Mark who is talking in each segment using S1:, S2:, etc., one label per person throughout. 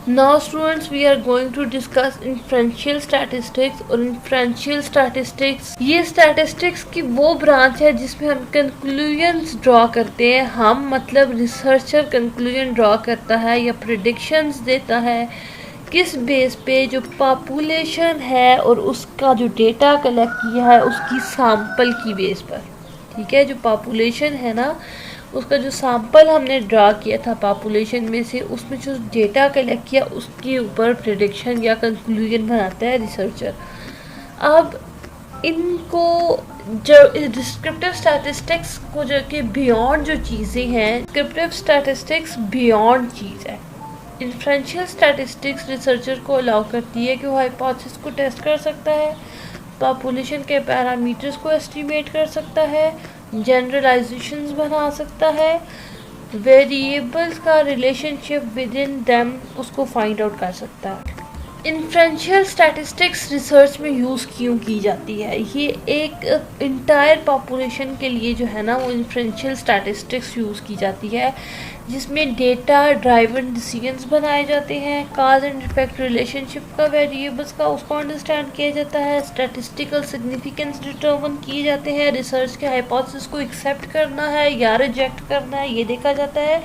S1: Now students, we are going to discuss inferential statistics। और inferential statistics ये statistics की वो ब्रांच है जिसमें हम conclusions ड्रॉ करते हैं। हम मतलब रिसर्चर conclusion ड्रॉ करता है या predictions देता है किस बेस पे, जो पॉपुलेशन है और उसका जो डेटा कलेक्ट किया है उसकी सैंपल की बेस पर। ठीक है, जो पॉपुलेशन है ना उसका जो सैंपल हमने ड्रा किया था पॉपुलेशन में से, उसमें जो डेटा कलेक्ट किया उसके ऊपर प्रेडिक्शन या कंक्लूजन बनाता है रिसर्चर। अब इनको जो डिस्क्रिप्टिव स्टैटिस्टिक्स को जो कि बियॉन्ड जो चीज़ें हैं, डिस्क्रिप्टिव स्टैटिस्टिक्स बियॉन्ड चीज़ है। इन्फ्रेंशियल स्टैटिस्टिक्स रिसर्चर को अलाउ करती है कि वो हाइपोथेसिस को टेस्ट कर सकता है, पॉपुलेशन के पैरामीटर्स को एस्टिमेट कर सकता है, जनरलाइजेशंस बना सकता है, वेरिएबल्स का रिलेशनशिप विद इन देम उसको फाइंड आउट कर सकता है। इन्फ्रेंशियल स्टैटिस्टिक्स रिसर्च में यूज़ क्यों की जाती है? ये एक इंटायर पॉपुलेशन के लिए जो है ना वो इन्फ्रेंशियल स्टैटिस्टिक्स यूज़ की जाती है, जिसमें डेटा ड्राइवन डिसीजंस बनाए जाते हैं, काज एंड इफेक्ट रिलेशनशिप का, वेरिएबल्स का उसको अंडरस्टैंड किया जाता है, स्टैटिस्टिकल सिग्निफिकेंस डिटरमिन किए जाते हैं, रिसर्च के हाइपोथेसिस को एक्सेप्ट करना है या रिजेक्ट करना है ये देखा जाता है,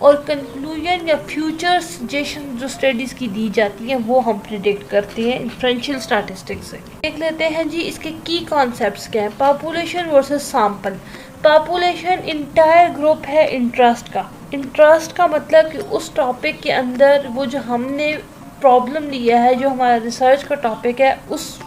S1: और कंक्लूजन या फ्यूचर सजेशन जो स्टडीज़ की दी जाती हैं वो हम प्रिडिक्ट करते हैं इन्फ्रेंशियल स्टैटिस्टिक्स से। देख लेते हैं जी इसके की कॉन्सेप्ट्स क्या हैं। Population versus sample. Population entire group है इंटरेस्ट का। इंटरेस्ट का मतलब कि उस टॉपिक के अंदर वो जो हमने प्रॉब्लम लिया है, जो हमारा रिसर्च का टॉपिक है, उस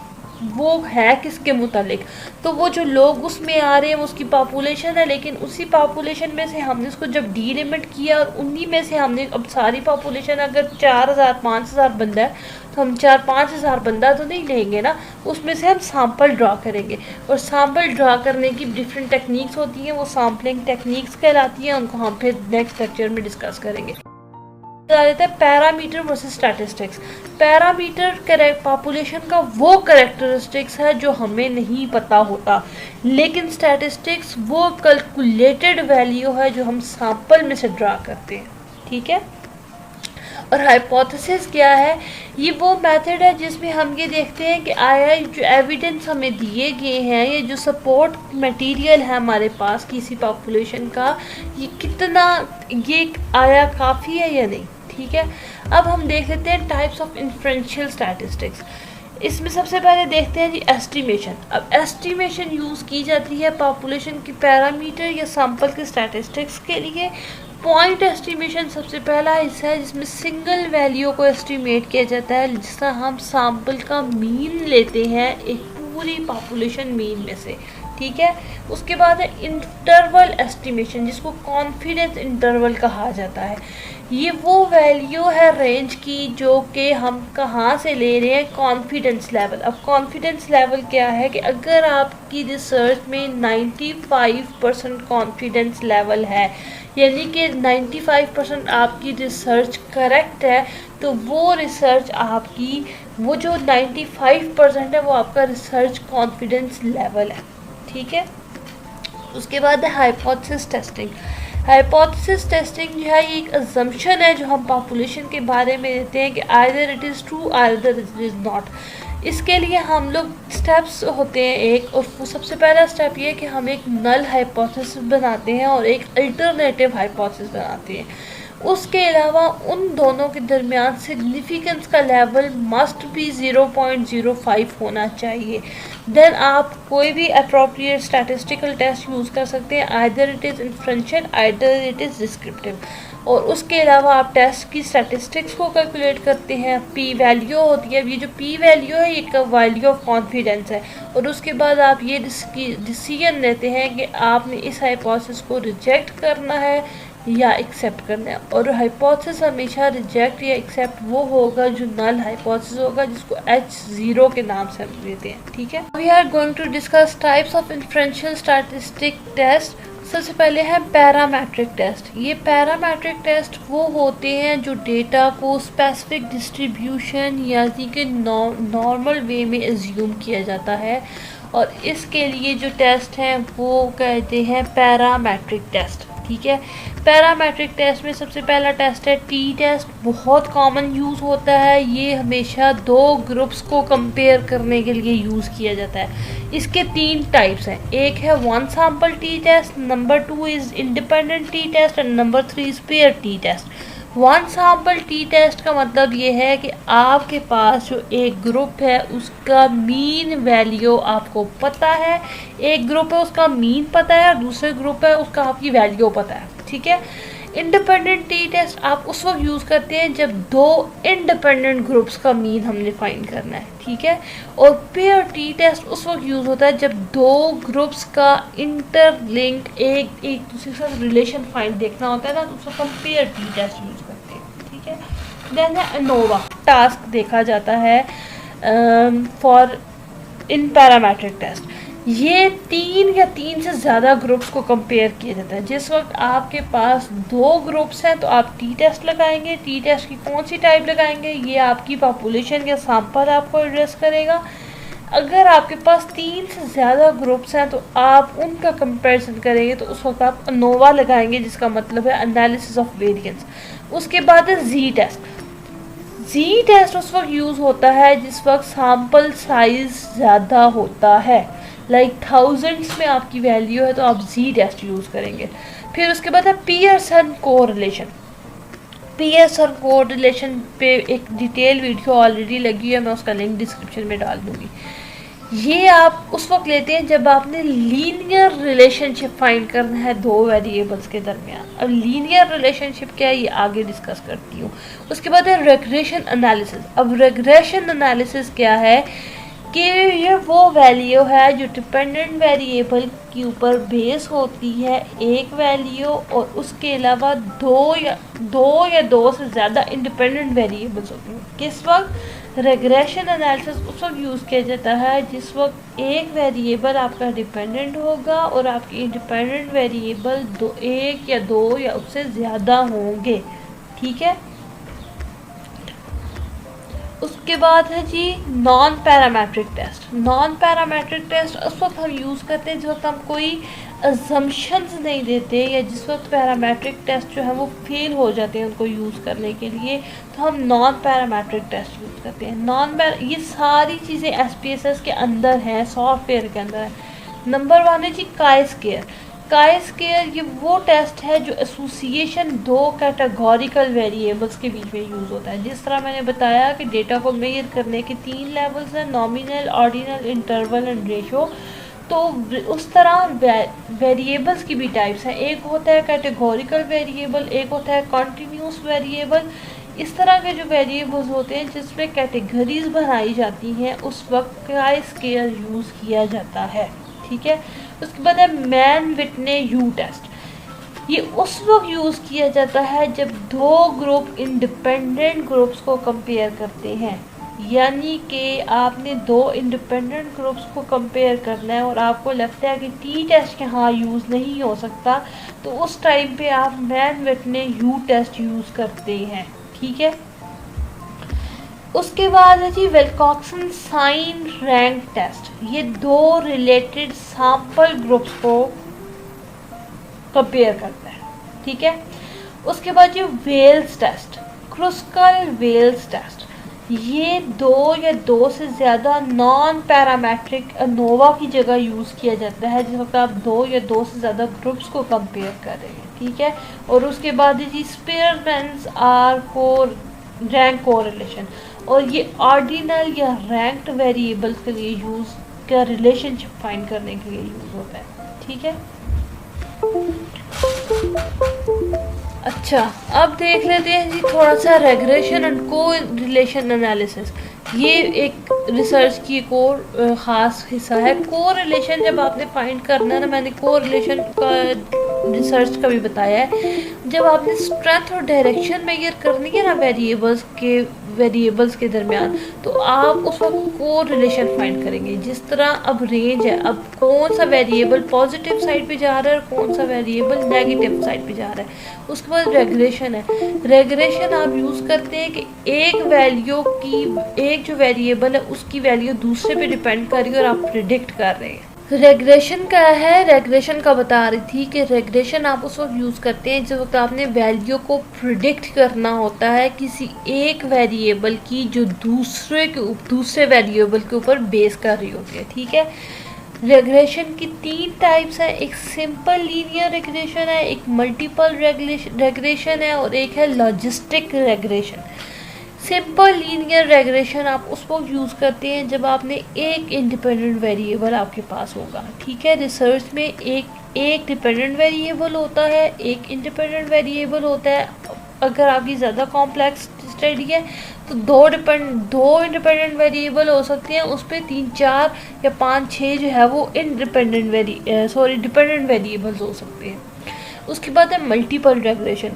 S1: वो है किसके मुतालिक, तो वो जो लोग उसमें आ रहे हैं उसकी पॉपुलेशन है। लेकिन उसी पॉपुलेशन में से हमने उसको जब डीलिमिट किया और उन्हीं में से हमने अब सारी पॉपुलेशन अगर 4000 5000 बंदा है तो हम 4-5 हज़ार बंदा तो नहीं लेंगे ना, उसमें से हम सैम्पल ड्रा करेंगे। और सैम्पल ड्रा करने की डिफरेंट टेक्निक्स होती हैं, वो सैम्पलिंग टेक्निक्स कहलाती हैं, उनको हम फिर नेक्स्ट लेक्चर में डिस्कस करेंगे। बता देते हैं parameter versus statistics. Parameter population का वो कैरेक्टरिस्टिक्स है जो हमें नहीं पता होता, लेकिन स्टैटिस्टिक्स वो कैलकुलेटेड वैल्यू है जो हम सैंपल में से ड्रा करते हैं। ठीक है, और हाइपोथेसिस क्या है? ये वो मेथड है जिसमें हम ये देखते हैं कि आया जो एविडेंस हमें दिए गए हैं, ये जो सपोर्ट मटेरियल है हमारे पास किसी पॉपुलेशन का, ये कितना ये आया काफ़ी है या नहीं। ठीक है, अब हम देख लेते हैं टाइप्स ऑफ इन्फ्रेंशियल स्टैटिस्टिक्स। इसमें सबसे पहले देखते हैं जी एस्टिमेशन। अब एस्टिमेशन यूज़ की जाती है पॉपुलेशन की पैरामीटर या सैंपल के स्टैटिस्टिक्स के लिए। पॉइंट एस्टिमेशन सबसे पहला हिस्सा है जिसमें सिंगल वैल्यू को एस्टिमेट किया जाता है, जिसका हम सैंपल का मीन लेते हैं एक पूरी पॉपुलेशन मीन में से। ठीक है, उसके बाद है इंटरवल एस्टिमेशन, जिसको कॉन्फिडेंस इंटरवल कहा जाता है। ये वो वैल्यू है रेंज की जो कि हम कहाँ से ले रहे हैं, कॉन्फिडेंस लेवल। अब कॉन्फिडेंस लेवल क्या है कि अगर आपकी रिसर्च में 95% कॉन्फिडेंस लेवल है, यानी कि 95% आपकी रिसर्च करेक्ट है, तो वो रिसर्च आपकी, वो जो 95% है वो आपका रिसर्च कॉन्फिडेंस लेवल है। ठीक है, उसके बाद है हाइपोथेसिस टेस्टिंग। हाइपोथेसिस टेस्टिंग जो है ये एक अजम्पशन है जो हम पॉपुलेशन के बारे में देते हैं कि either it is true either it is not. इसके लिए हम लोग स्टेप्स होते हैं एक, और वो सबसे पहला स्टेप ये है कि हम एक नल हाइपोथेसिस बनाते हैं और एक अल्टरनेटिव हाइपोथेसिस बनाते हैं। उसके अलावा उन दोनों के दरमियान सिग्निफिकेंस का लेवल मस्ट भी 0.05 होना चाहिए। देन आप कोई भी अप्रोप्रिएट स्टैटिस्टिकल टेस्ट यूज़ कर सकते हैं, either it is inferential either it is descriptive. और उसके अलावा आप टेस्ट की स्टैटिस्टिक्स को कैलकुलेट करते हैं। पी वैल्यू होती है, ये जो पी वैल्यू है ये एक वैल्यू ऑफ कॉन्फिडेंस है। और उसके बाद आप ये डिसीजन लेते हैं कि आपने इस हाइपोथेसिस को रिजेक्ट करना है या एक्सेप्ट करना है। और हाइपोथेसिस हमेशा रिजेक्ट या एक्सेप्ट वो होगा जो नल हाइपोथेसिस होगा, जिसको H0 के नाम से हम लेते हैं। ठीक है, we are going to discuss types of inferential statistic test. सबसे पहले है पैरामेट्रिक टेस्ट। ये पैरामेट्रिक टेस्ट वो होते हैं जो डेटा को स्पेसिफिक डिस्ट्रीब्यूशन यानी कि नॉर्मल वे में एज्यूम किया जाता है, और इसके लिए जो टेस्ट हैं वो कहते हैं पैरामेट्रिक टेस्ट। ठीक है। पैरामेट्रिक टेस्ट में सबसे पहला टेस्ट है टी टेस्ट, बहुत कॉमन यूज़ होता है। ये हमेशा दो ग्रुप्स को कंपेयर करने के लिए यूज़ किया जाता है। इसके 3 टाइप्स हैं, एक है one sample t test, number 2 is independent t test and number 3 is pair t test. One sample t test का मतलब ये है कि आपके पास जो एक ग्रुप है उसका मीन वैल्यू आपको पता है, एक ग्रुप है उसका मीन पता है और दूसरे ग्रुप है उसका आपकी वैल्यू पता है, ठीक है। इंडिपेंडेंट टी टेस्ट आप उस वक्त यूज़ करते हैं जब दो इंडिपेंडेंट ग्रुप्स का मीन हमने फाइंड करना है, ठीक है। और पेयर टी टेस्ट उस वक्त यूज़ होता है जब दो ग्रुप्स का इंटरलिंक एक दूसरे के साथ रिलेशन फाइंड देखना होता है ना, तो उस वक्त हम पेयर टी टेस्ट यूज़ करते हैं, ठीक है। देन है एनोवा टास्क देखा जाता है फॉर इन पैरामेट्रिक टेस्ट। ये 3 या 3 से ज़्यादा ग्रुप्स को कंपेयर किया जाता है। जिस वक्त आपके पास 2 ग्रुप्स हैं तो आप टी टेस्ट लगाएंगे। टी टेस्ट की कौन सी टाइप लगाएंगे, ये आपकी पॉपुलेशन के सैंपल आपको एड्रेस करेगा। अगर आपके पास 3 से ज़्यादा ग्रुप्स हैं तो आप उनका कंपैरिजन करेंगे, तो उस वक्त आप एनोवा लगाएंगे, जिसका मतलब है एनालिसिस ऑफ वेरिएंस। उसके बाद है जी टेस्ट। जी टेस्ट उस वक्त यूज़ होता है जिस वक्त सैम्पल साइज ज़्यादा होता है, लाइक थाउजेंड्स में आपकी वैल्यू है तो आप जी टेस्ट यूज़ करेंगे। फिर उसके बाद है पियर्सन कोरिलेशन। पियर्सन कोरिलेशन पे एक डिटेल वीडियो ऑलरेडी लगी है, मैं उसका लिंक डिस्क्रिप्शन में डाल दूँगी। ये आप उस वक्त लेते हैं जब आपने लीनियर रिलेशनशिप फाइंड करना है दो वेरिएबल्स के दरमियान। अब लीनियर रिलेशनशिप क्या है ये आगे डिस्कस करती हूँ। उसके बाद है रेग्रेशन एनालिसिस। अब रेग्रेशन एनालिसिस क्या है कि ये वो वैल्यू है जो डिपेंडेंट वेरिएबल के ऊपर बेस होती है एक वैल्यू, और उसके अलावा दो या दो से ज़्यादा इंडिपेंडेंट वेरिएबल्स होती हैं। किस वक्त रेग्रेशन एनालिसिस उस वक्त यूज़ किया जाता है जिस वक्त एक वेरिएबल आपका डिपेंडेंट होगा और आपके इंडिपेंडेंट वेरिएबल एक या दो या उससे ज़्यादा होंगे, ठीक है। उसके बाद है जी non parametric test. Non parametric test उस वक्त हम यूज़ करते हैं जिस वक्त हम कोई अजम्पशंस नहीं देते, या जिस वक्त पैरामेट्रिक टेस्ट जो है वो फेल हो जाते हैं उनको यूज़ करने के लिए, तो हम नॉन पैरामेट्रिक टेस्ट यूज़ करते हैं। ये सारी चीज़ें SPSS के अंदर हैं, सॉफ्टवेयर के अंदर है। नंबर 1 है जी chi-square। chi-square ये वो टेस्ट है जो एसोसिएशन दो कैटेगोरिकल वेरिएबल्स के बीच में यूज़ होता है। जिस तरह मैंने बताया कि डेटा को मेजर करने के 3 लेवल्स हैं, nominal, ordinal, interval and ratio. तो उस तरह वेरिएबल्स की भी टाइप्स हैं। एक होता है कैटेगोरिकल वेरिएबल, एक होता है कॉन्टिन्यूस वेरिएबल। इस तरह के जो वेरिएबल्स होते हैं जिसमें कैटेगरीज बनाई जाती हैं, उस वक्त chi-square यूज़ किया जाता है, ठीक है। उसके बाद है मैन विटने यू टेस्ट। ये उस वक्त यूज़ किया जाता है जब दो ग्रुप इंडिपेंडेंट ग्रुप्स को कंपेयर करते हैं, यानी कि आपने दो इंडिपेंडेंट ग्रुप्स को कंपेयर करना है और आपको लगता है कि टी टेस्ट यहाँ यूज़ नहीं हो सकता, तो उस टाइम पे आप Mann Whitney U test use करते हैं, ठीक है। उसके बाद है जी विल्कॉक्सन साइन रैंक टेस्ट। ये दो रिलेटेड सैंपल ग्रुप्स को कंपेयर करता है, ठीक है। उसके बाद जो Wallis test, Kruskal Wallis test, ये दो या दो से ज़्यादा नॉन पैरामेट्रिक एनोवा की जगह यूज़ किया जाता है जिस वक्त आप दो या दो से ज़्यादा ग्रुप्स को कंपेयर कर रहे हैं, ठीक है। और उसके बाद जी स्पेयरमैन्स आर फॉर रैंक कोरिलेशन, और ये ऑर्डिनल या रैंक्ड वेरिएबल्स के लिए यूज़ का रिलेशनशिप फाइंड करने के लिए यूज़ होता है, ठीक है। अच्छा, अब देख लेते हैं जी थोड़ा सा रेग्रेशन एंड को रिलेशन एनालिसिस। ये एक रिसर्च की एक और ख़ास हिस्सा है। को रिलेशन जब आपने फाइंड करना है ना, मैंने को रिलेशन का रिसर्च का भी बताया है, जब आपने स्ट्रेंथ और डायरेक्शन मेजर करनी है ना वेरिएबल्स के दरमियान, तो आप उस वक्त को रिलेशन फाइंड करेंगे। जिस तरह अब रेंज है, अब कौन सा वेरिएबल पॉजिटिव साइड पे जा रहा है और कौन सा वेरिएबल नेगेटिव साइड पे जा रहा है। उसके बाद रेग्रेशन है। रेग्रेशन आप यूज़ करते हैं कि एक वैल्यू की, एक जो वेरिएबल है उसकी वैल्यू दूसरे पे डिपेंड कर रही है और आप प्रिडिक्ट कर रहे हैं, रेग्रेशन क्या है? रेग्रेशन का बता रही थी कि रेग्रेशन आप उस वक्त यूज़ करते हैं जब वक्त आपने वैल्यू को प्रिडिक्ट करना होता है किसी एक वेरिएबल की जो दूसरे वेरिएबल के ऊपर बेस कर रही होती है। ठीक है, रेग्रेशन की 3 टाइप्स है, एक सिंपल लीनियर रेग्रेशन है, एक मल्टीपल रेग्रेशन है और एक है logistic regression. Simple linear regression आप उस वक्त यूज़ करते हैं जब आपने एक इंडिपेंडेंट वेरिएबल आपके पास होगा। ठीक है, रिसर्च में एक डिपेंडेंट वेरिएबल होता है, एक इंडिपेंडेंट वेरिएबल होता है। अगर आपकी ज़्यादा कॉम्प्लेक्स स्टडी है तो दो इंडिपेंडेंट वेरिएबल हो सकते हैं, उस पर 3, 4 या 5, 6 जो है वो डिपेंडेंट वेरिएबल्स हो सकते हैं। उसके बाद है मल्टीपल रेग्रेशन।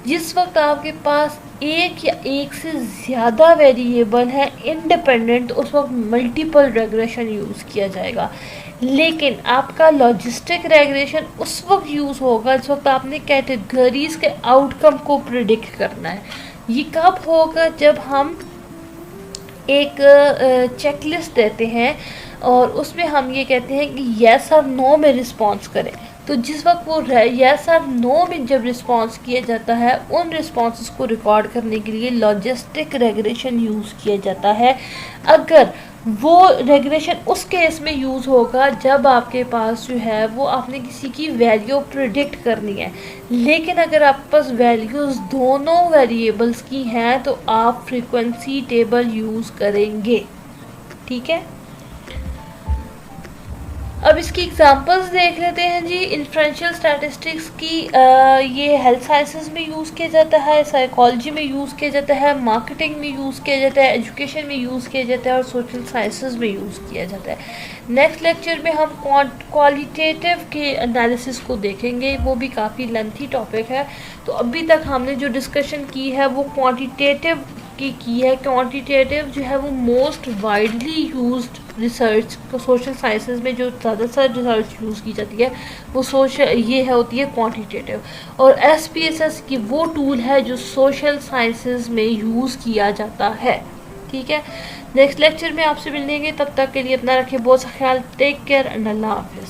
S1: जिस वक्त आपके पास एक या एक से ज़्यादा वेरिएबल है इंडिपेंडेंट, उस वक्त मल्टीपल रेग्रेशन यूज़ किया जाएगा। लेकिन आपका लॉजिस्टिक रेग्रेशन उस वक्त यूज़ होगा जिस वक्त आपने कैटेगरीज के आउटकम को प्रिडिक्ट करना है। ये कब होगा? जब हम एक चेकलिस्ट देते हैं और उसमें हम ये कहते हैं कि यस और नो में रिस्पॉन्स करें। तो जिस वक्त वो यस और नो में जब रिस्पॉन्स किया जाता है, उन रिस्पॉन्सेस को रिकॉर्ड करने के लिए लॉजिस्टिक रेग्रेशन यूज़ किया जाता है। अगर वो रेग्रेशन उस केस में यूज़ होगा जब आपके पास जो है वो आपने किसी की वैल्यू प्रिडिक्ट करनी है। लेकिन अगर आपके पास वैल्यूज़ दोनों वेरिएबल्स की हैं तो आप फ्रीक्वेंसी टेबल यूज़ करेंगे। ठीक है, अब इसकी एग्जांपल्स देख लेते हैं जी। इन्फ्रेंशियल स्टैटिस्टिक्स की ये हेल्थ साइंसेस में यूज़ किया जाता है, साइकोलॉजी में यूज़ किया जाता है, मार्केटिंग में यूज़ किया जाता है, एजुकेशन में यूज़ किया जाता है और सोशल साइंसेस में यूज़ किया जाता है। नेक्स्ट लेक्चर में हम क्वालिटेटिव के एनालिसिस को देखेंगे, वो भी काफ़ी लेंथी टॉपिक है। तो अभी तक हमने जो डिस्कशन की है वो क्वांटिटेटिव की है। क्वांटिटेटिव जो है वो most widely used research social sciences में जो ज़्यादातर रिसर्च यूज़ की जाती है वो होती है क्वांटिटेटिव। और SPSS की वो टूल है जो सोशल साइंसेज में यूज़ किया जाता है। ठीक है, नेक्स्ट लेक्चर में आपसे मिलेंगे, तब तक के लिए अपना रखें बहुत सा ख्याल। टेक केयर एंड अल्लाह हाफिज़।